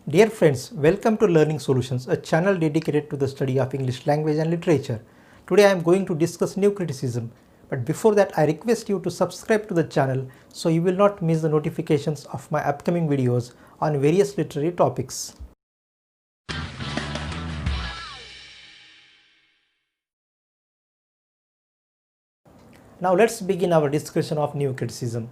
Dear friends, welcome to Learning Solutions, a channel dedicated to the study of English language and literature. Today I am going to discuss new criticism, but before that I request you to subscribe to the channel so you will not miss the notifications of my upcoming videos on various literary topics. Now let's begin our discussion of new criticism.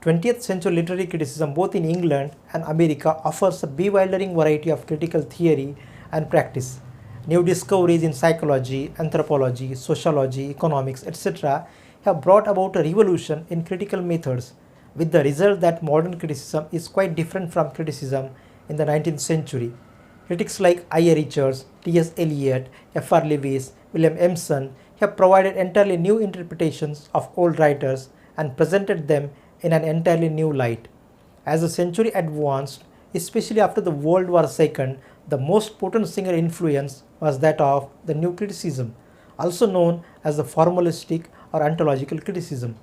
20th century literary criticism both in England and America offers a bewildering variety of critical theory and practice. New discoveries in psychology, anthropology, sociology, economics, etc. have brought about a revolution in critical methods, with the result that modern criticism is quite different from criticism in the 19th century. Critics like I. A. Richards, T.S. Eliot, F.R. Lewis, William Emerson have provided entirely new interpretations of old writers and presented them in an entirely new light. As the century advanced, especially after the World War II, the most potent single influence was that of the new criticism, also known as the formalistic or ontological criticism.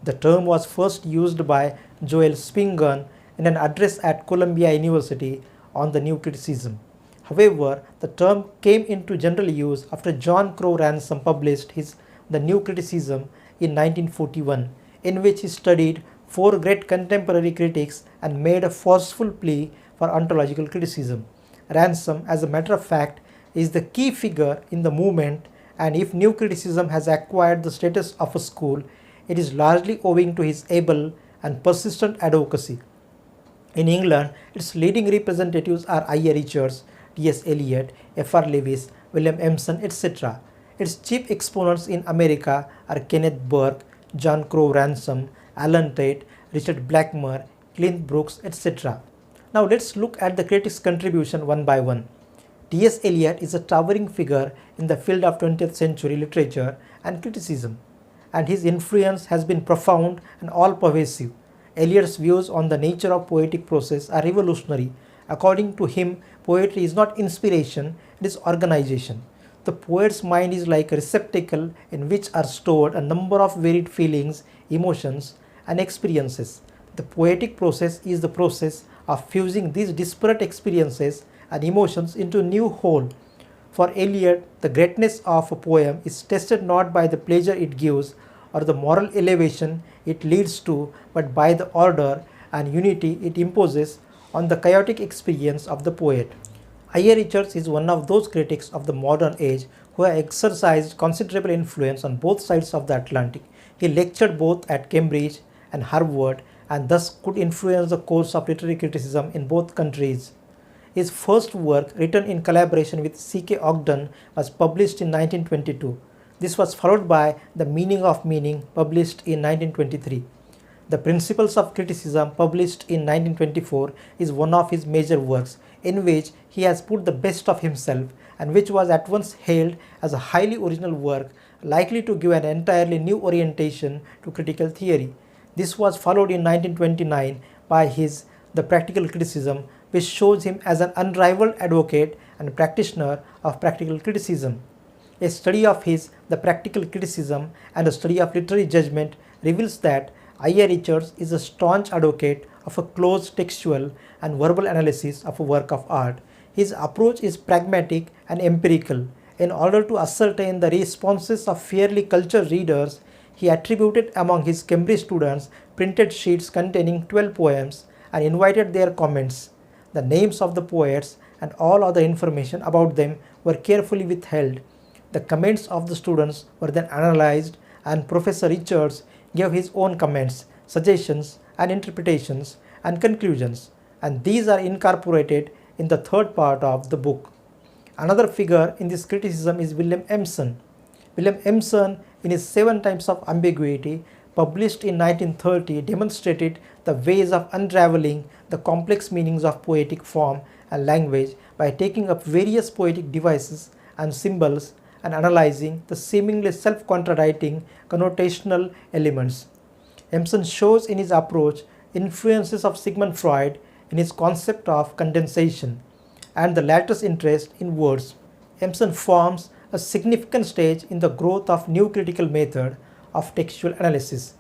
The term was first used by Joel Spingarn in an address at Columbia University on the new criticism. However, the term came into general use after John Crowe Ransom published his The New Criticism in 1941, in which he studied four great contemporary critics and made a forceful plea for ontological criticism. Ransom, as a matter of fact, is the key figure in the movement, and if new criticism has acquired the status of a school, it is largely owing to his able and persistent advocacy. In England, its leading representatives are I. A. Richards, T.S. Eliot, F.R. Lewis, William Emerson, etc. Its chief exponents in America are Kenneth Burke, John Crowe Ransom, Alan Tate, Richard Blackmer, Clint Brooks, etc. Now let's look at the critics' contribution one by one. T.S. Eliot is a towering figure in the field of 20th century literature and criticism, and his influence has been profound and all-pervasive. Eliot's views on the nature of poetic process are revolutionary. According to him, poetry is not inspiration, it is organization. The poet's mind is like a receptacle in which are stored a number of varied feelings, emotions, and experiences. The poetic process is the process of fusing these disparate experiences and emotions into a new whole. For Eliot, the greatness of a poem is tested not by the pleasure it gives or the moral elevation it leads to, but by the order and unity it imposes on the chaotic experience of the poet. I. A. Richards is one of those critics of the modern age who have exercised considerable influence on both sides of the Atlantic. He lectured both at Cambridge and Harvard and thus could influence the course of literary criticism in both countries. His first work, written in collaboration with C. K. Ogden, was published in 1922. This was followed by The Meaning of Meaning, published in 1923. The Principles of Criticism, published in 1924, is one of his major works, in which he has put the best of himself and which was at once hailed as a highly original work likely to give an entirely new orientation to critical theory. This was followed in 1929 by his The Practical Criticism, which shows him as an unrivaled advocate and practitioner of practical criticism. A study of his The Practical Criticism and a study of literary judgment reveals that I. A. Richards is a staunch advocate of a close textual and verbal analysis of a work of art. His approach is pragmatic and empirical. In order to ascertain the responses of fairly cultured readers, he attributed among his Cambridge students printed sheets containing 12 poems and invited their comments. The names of the poets and all other information about them were carefully withheld. The comments of the students were then analyzed, and Professor Richards gave his own comments, suggestions, and interpretations and conclusions, and these are incorporated in the third part of the book. Another figure in this criticism is William Emerson. William Emerson, in his Seven Types of Ambiguity, published in 1930, demonstrated the ways of unraveling the complex meanings of poetic form and language by taking up various poetic devices and symbols and analyzing the seemingly self-contradicting connotational elements. Emerson shows in his approach influences of Sigmund Freud in his concept of condensation and the latter's interest in words. Emerson forms a significant stage in the growth of new critical method of textual analysis.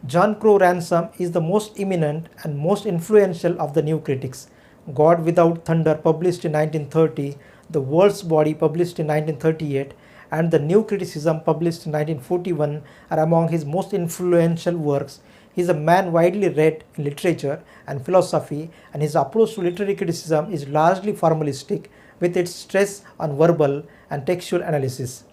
John Crowe Ransom is the most eminent and most influential of the new critics. God Without Thunder, published in 1930, The World's Body, published in 1938, and The New Criticism, published in 1941, are among his most influential works. He is a man widely read in literature and philosophy, and his approach to literary criticism is largely formalistic, with its stress on verbal and textual analysis.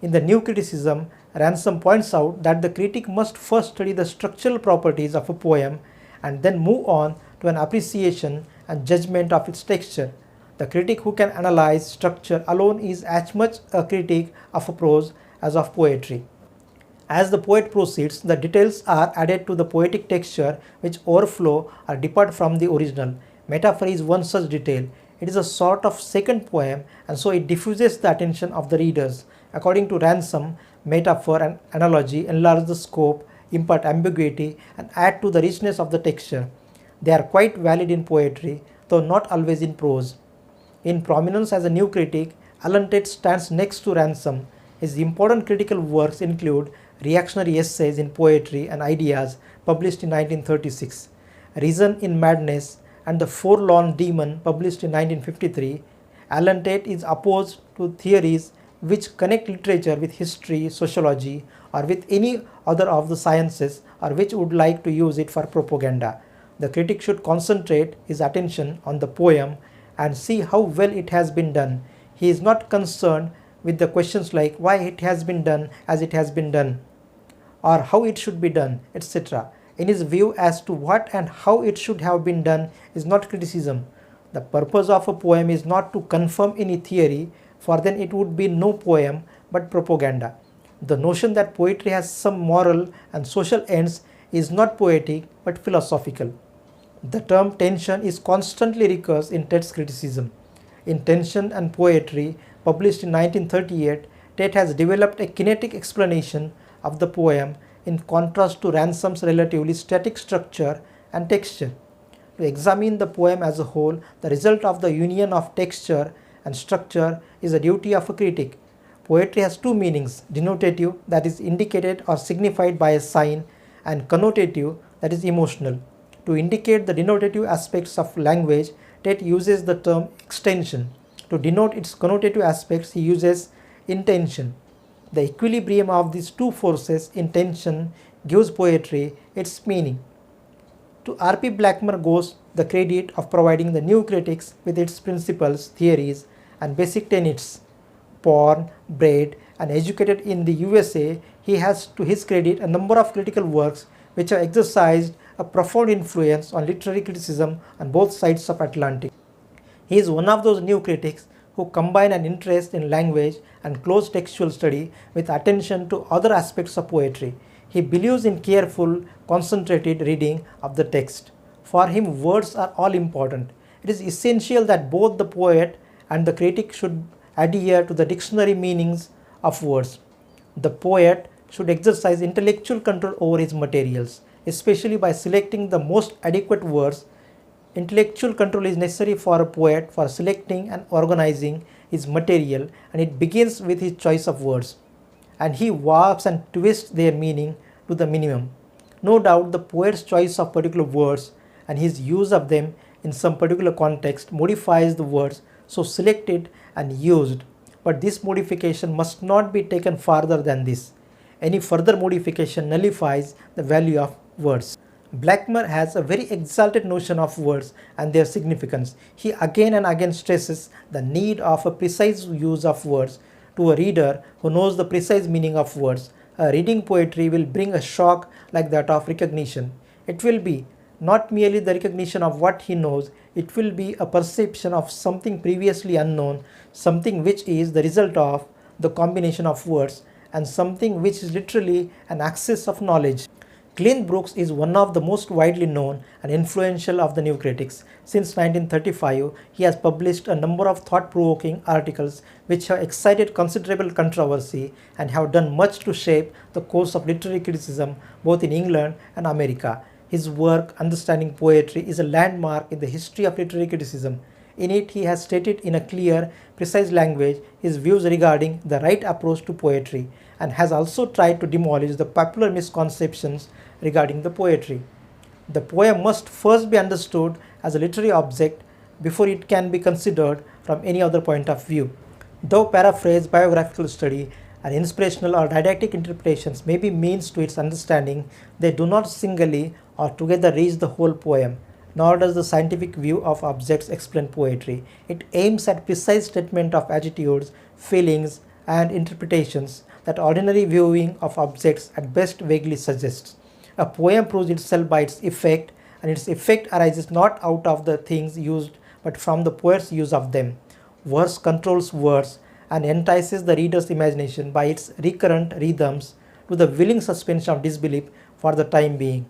In The New Criticism, Ransom points out that the critic must first study the structural properties of a poem and then move on to an appreciation and judgment of its texture. The critic who can analyze structure alone is as much a critic of prose as of poetry. As the poet proceeds, the details are added to the poetic texture which overflow or depart from the original. Metaphor is one such detail. It is a sort of second poem, and so it diffuses the attention of the readers. According to Ransom, metaphor and analogy enlarge the scope, impart ambiguity, and add to the richness of the texture. They are quite valid in poetry, though not always in prose. In prominence as a new critic, Allen Tate stands next to Ransom. His important critical works include Reactionary Essays in Poetry and Ideas, published in 1936, Reason in Madness, and The Forlorn Demon, published in 1953. Allen Tate is opposed to theories which connect literature with history, sociology, or with any other of the sciences, or which would like to use it for propaganda. The critic should concentrate his attention on the poem and see how well it has been done. He is not concerned with the questions like why it has been done as it has been done, or how it should be done, etc. In his view, as to what and how it should have been done is not criticism. The purpose of a poem is not to confirm any theory, for then it would be no poem but propaganda. The notion that poetry has some moral and social ends is not poetic but philosophical. The term tension is constantly recurs in Tate's criticism. In Tension and Poetry, published in 1938, Tate has developed a kinetic explanation of the poem in contrast to Ransom's relatively static structure and texture. To examine the poem as a whole, the result of the union of texture and structure is the duty of a critic. Poetry has two meanings: denotative, that is indicated or signified by a sign, and connotative, that is emotional. To indicate the denotative aspects of language, Tate uses the term extension. To denote its connotative aspects, he uses intention. The equilibrium of these two forces in tension gives poetry its meaning. To R.P. Blackmer goes the credit of providing the New Critics with its principles, theories, and basic tenets. Born, bred, and educated in the USA, he has to his credit a number of critical works which have exercised a profound influence on literary criticism on both sides of Atlantic. He is one of those new critics who combine an interest in language and close textual study with attention to other aspects of poetry. He believes in careful, concentrated reading of the text. For him, words are all important. It is essential that both the poet and the critic should adhere to the dictionary meanings of words. The poet should exercise intellectual control over his materials, especially by selecting the most adequate words. Intellectual control is necessary for a poet for selecting and organizing his material, and it begins with his choice of words, and he warps and twists their meaning to the minimum. No doubt the poet's choice of particular words and his use of them in some particular context modifies the words so selected and used, but this modification must not be taken farther than this. Any further modification nullifies the value of words. Blackmer has a very exalted notion of words and their significance. He again and again stresses the need of a precise use of words. To a reader who knows the precise meaning of words, reading poetry will bring a shock like that of recognition. It will be not merely the recognition of what he knows, it will be a perception of something previously unknown, something which is the result of the combination of words, and something which is literally an access of knowledge. Glenn Brooks is one of the most widely known and influential of the new critics. Since 1935, he has published a number of thought-provoking articles which have excited considerable controversy and have done much to shape the course of literary criticism both in England and America. His work, Understanding Poetry, is a landmark in the history of literary criticism. In it, he has stated in a clear, precise language his views regarding the right approach to poetry, and has also tried to demolish the popular misconceptions regarding the poetry. The poem must first be understood as a literary object before it can be considered from any other point of view. Though paraphrase, biographical study, and inspirational or didactic interpretations may be means to its understanding, they do not singly or together reach the whole poem, nor does the scientific view of objects explain poetry. It aims at precise statement of attitudes, feelings, and interpretations that ordinary viewing of objects at best vaguely suggests. A poem proves itself by its effect, and its effect arises not out of the things used but from the poet's use of them. Verse controls words and entices the reader's imagination by its recurrent rhythms to the willing suspension of disbelief for the time being.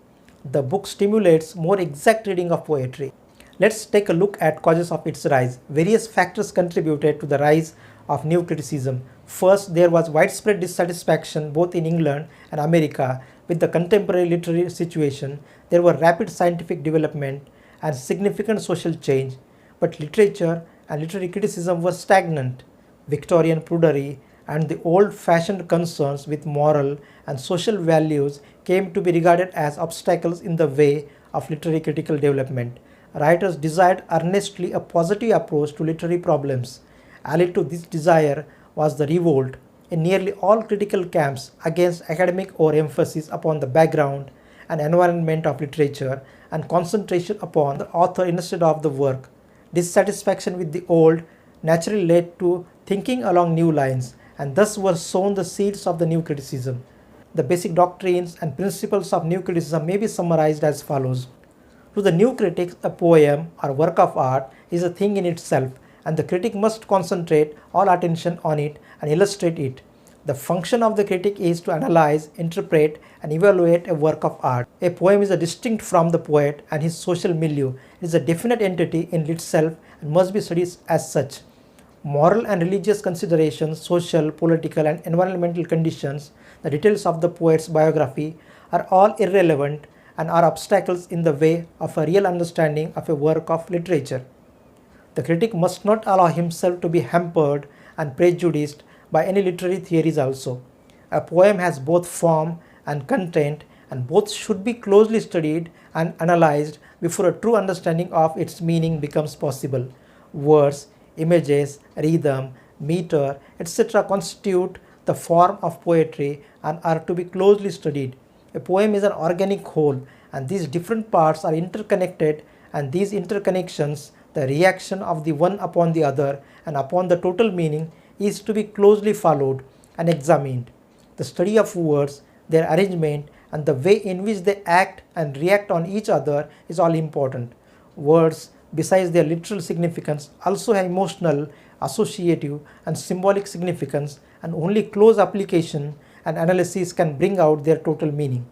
The book stimulates more exact reading of poetry. Let's take a look at causes of its rise. Various factors contributed to the rise of new criticism. First, there was widespread dissatisfaction both in England and America with the contemporary literary situation. There were rapid scientific development and significant social change, but literature and literary criticism were stagnant. Victorian prudery and the old-fashioned concerns with moral and social values came to be regarded as obstacles in the way of literary critical development. Writers desired earnestly a positive approach to literary problems. Allied to this desire was the revolt in nearly all critical camps against academic overemphasis upon the background and environment of literature and concentration upon the author instead of the work. Dissatisfaction with the old naturally led to thinking along new lines, and thus were sown the seeds of the new criticism. The basic doctrines and principles of new criticism may be summarized as follows. To the new critics, a poem or work of art is a thing in itself, and the critic must concentrate all attention on it and illustrate it. The function of the critic is to analyze, interpret, and evaluate a work of art. A poem is distinct from the poet and his social milieu. It is a definite entity in itself and must be studied as such. Moral and religious considerations, social, political, and environmental conditions, the details of the poet's biography are all irrelevant and are obstacles in the way of a real understanding of a work of literature. The critic must not allow himself to be hampered and prejudiced by any literary theories also. A poem has both form and content, and both should be closely studied and analyzed before a true understanding of its meaning becomes possible. Words, images, rhythm, meter, etc. constitute the form of poetry and are to be closely studied. A poem is an organic whole, and these different parts are interconnected, and these interconnections, the reaction of the one upon the other and upon the total meaning, is to be closely followed and examined. The study of words, their arrangement, and the way in which they act and react on each other is all important. Words, besides their literal significance, also have emotional, associative, and symbolic significance, and only close application and analysis can bring out their total meaning.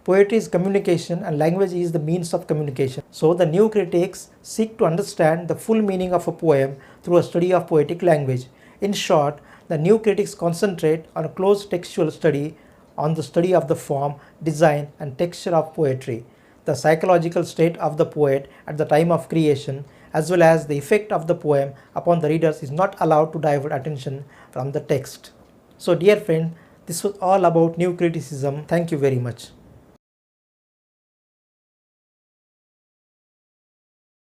Poetry is communication and language is the means of communication. So the new critics seek to understand the full meaning of a poem through a study of poetic language. In short, the new critics concentrate on a close textual study on the study of the form, design, and texture of poetry, the psychological state of the poet at the time of creation, as well as the effect of the poem upon the readers is not allowed to divert attention from the text. So dear friend, this was all about new criticism. Thank you very much.